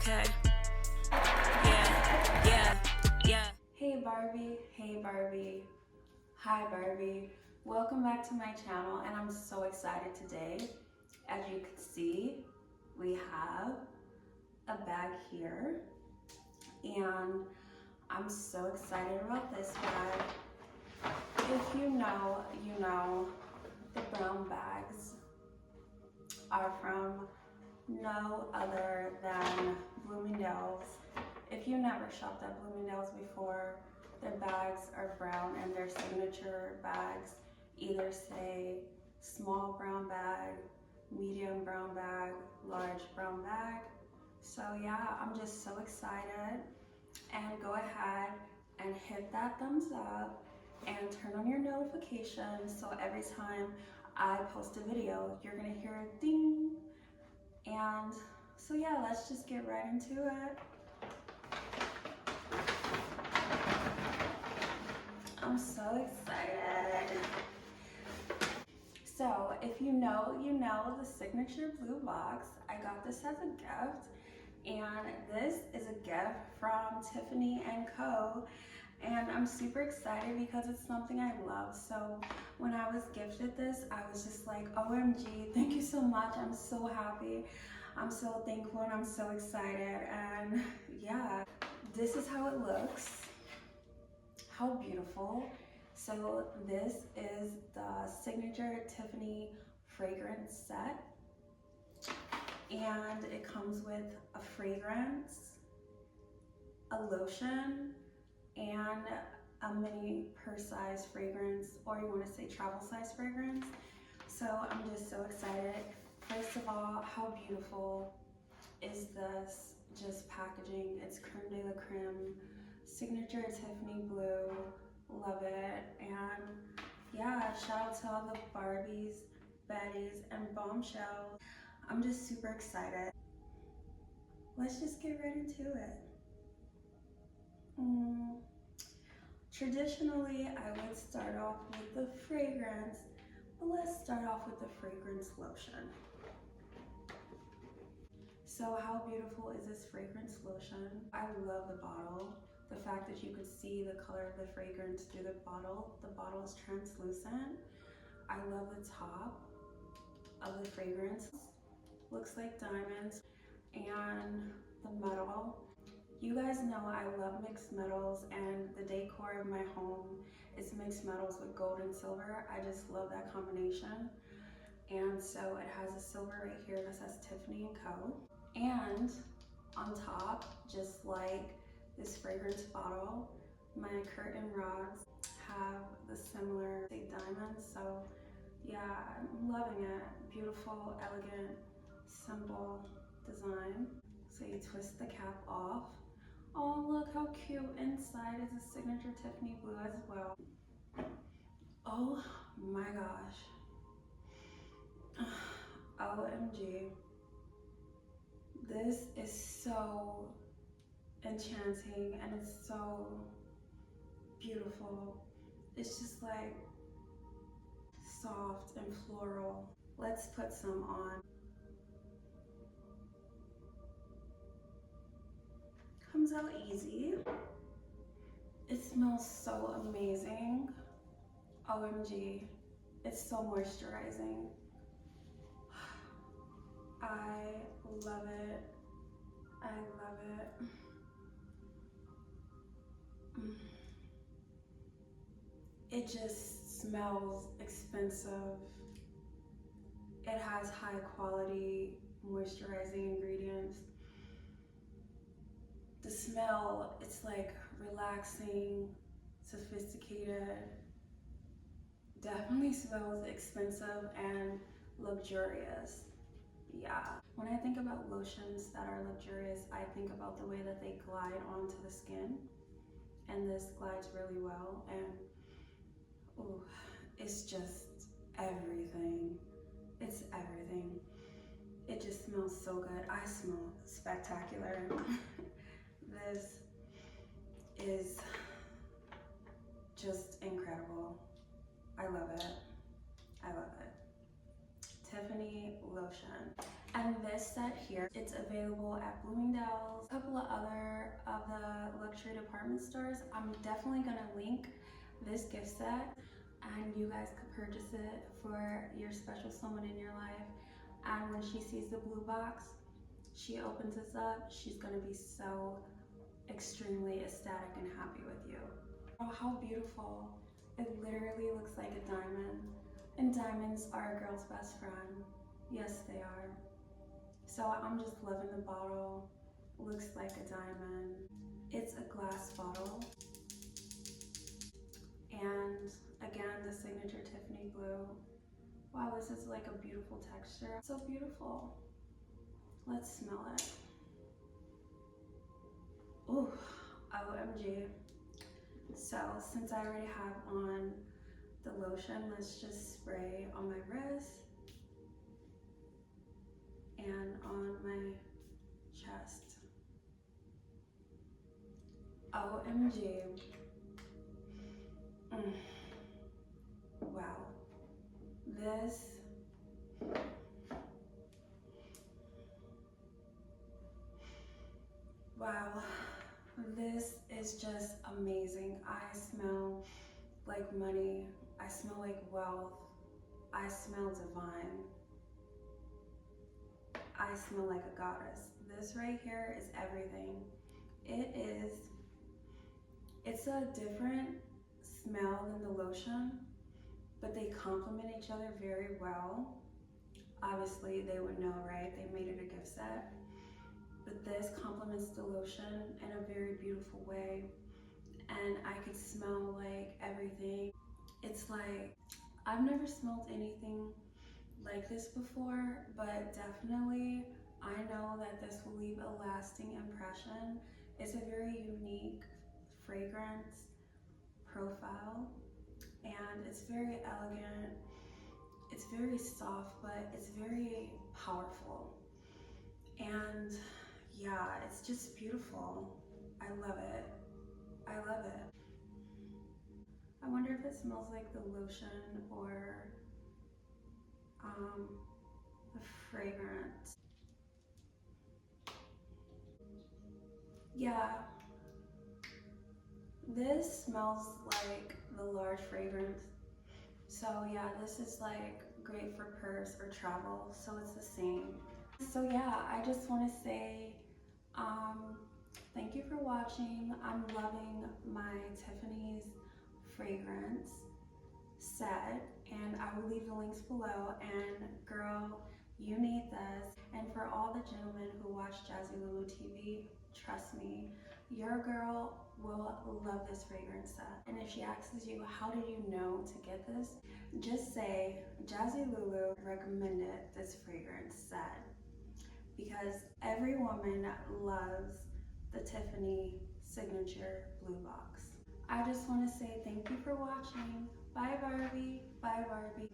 Okay. Yeah. Hey Barbie. Hi Barbie. Welcome back to my channel, and I'm so excited today. As you can see, we have a bag here, and I'm so excited about this bag. If you know, you know, the brown bags are from no other than Bloomingdale's. If you never shopped at Bloomingdale's before, their bags are brown, and their signature bags either say small brown bag, medium brown bag, large brown bag. So yeah, I'm just so excited. And go ahead and hit that thumbs up and turn on your notifications so every time I post a video, you're gonna hear a ding. And so yeah, let's just get right into it. I'm so excited. So if you know, you know the signature blue box. I got this as a gift, and this is a gift from Tiffany Co. And I'm super excited because it's something I love. So when I was gifted this, I was just like, OMG, thank you so much. I'm so happy. I'm so thankful, and I'm so excited. And yeah, this is how it looks. How beautiful. So this is the signature Tiffany fragrance set, and it comes with a fragrance, a lotion, and a mini purse size fragrance, or you want to say travel size fragrance. So I'm just so excited. First of all, how beautiful is this just packaging? It's creme de la creme, signature Tiffany blue, love it. And yeah, shout out to all the Barbies, baddies, and bombshells. I'm just super excited. Let's just get right into it. Traditionally, I would start off with the fragrance, but let's start off with the fragrance lotion. So how beautiful is this fragrance lotion? I love the bottle. The fact that you could see the color of the fragrance through the bottle. The bottle is translucent. I love the top of the fragrance. Looks like diamonds. And the metal. You guys know I love mixed metals, and the decor of my home is mixed metals with gold and silver. I just love that combination. And so it has a silver right here that says Tiffany Co. And on top, just like this fragrance bottle, my curtain rods have the similar diamonds. So yeah, I'm loving it. Beautiful, elegant, simple design. So you twist the cap off. Oh, look how cute. Inside is a signature Tiffany blue as well. Oh my gosh. OMG. This is so enchanting, and it's so beautiful. It's just like soft and floral. Let's put some on. Comes out easy. It smells so amazing. OMG. It's so moisturizing. I love it. I love it. It just smells expensive. It has high quality moisturizing ingredients. The smell, it's like relaxing, sophisticated. Definitely smells expensive and luxurious. Yeah. When I think about lotions that are luxurious, I think about the way that they glide onto the skin. And this glides really well. And ooh, it's just everything. It's everything. It just smells so good. I smell spectacular. This is just incredible. I love it. I love it. Tiffany lotion. And this set here, it's available at Bloomingdale's, a couple of other of the luxury department stores. I'm definitely gonna link this gift set and you guys could purchase it for your special someone in your life. And when she sees the blue box, she opens this up, she's gonna be so extremely ecstatic and happy with you. Oh, how beautiful. It literally looks like a diamond. And diamonds are a girl's best friend. Yes, they are. So I'm just loving the bottle. Looks like a diamond. It's a glass bottle. And again, the signature Tiffany blue. Wow, this is like a beautiful texture. So beautiful. Let's smell it. Ooh, OMG. So since I already have on the lotion, let's just spray on my wrist and on my chest. OMG. Wow. This is just amazing. I smell like money. I smell like wealth. I smell divine. I smell like a goddess. This right here is everything. It's a different smell than the lotion, but they complement each other very well. Obviously, they would know, right? They made it a gift set. But this complements the lotion in a very beautiful way. And I could smell like everything. It's like, I've never smelled anything like this before, but definitely I know that this will leave a lasting impression. It's a very unique fragrance profile and it's very elegant. It's very soft, but it's very powerful. And yeah, it's just beautiful. I love it. I love it. I wonder if it smells like the lotion or the fragrance. Yeah, this smells like the large fragrance. So yeah, this is like great for purse or travel, so it's the same. So yeah, I just want to say thank you for watching. I'm loving my Tiffany's fragrance set and I will leave the links below. And girl, you need this. And for all the gentlemen who watch Jazzilulu TV, trust me, your girl will love this fragrance set. And if she asks you, how did you know to get this? Just say, Jazzilulu recommended this fragrance set. Because every woman loves the Tiffany signature blue box. I just want to say thank you for watching. Bye Barbie. Bye Barbie.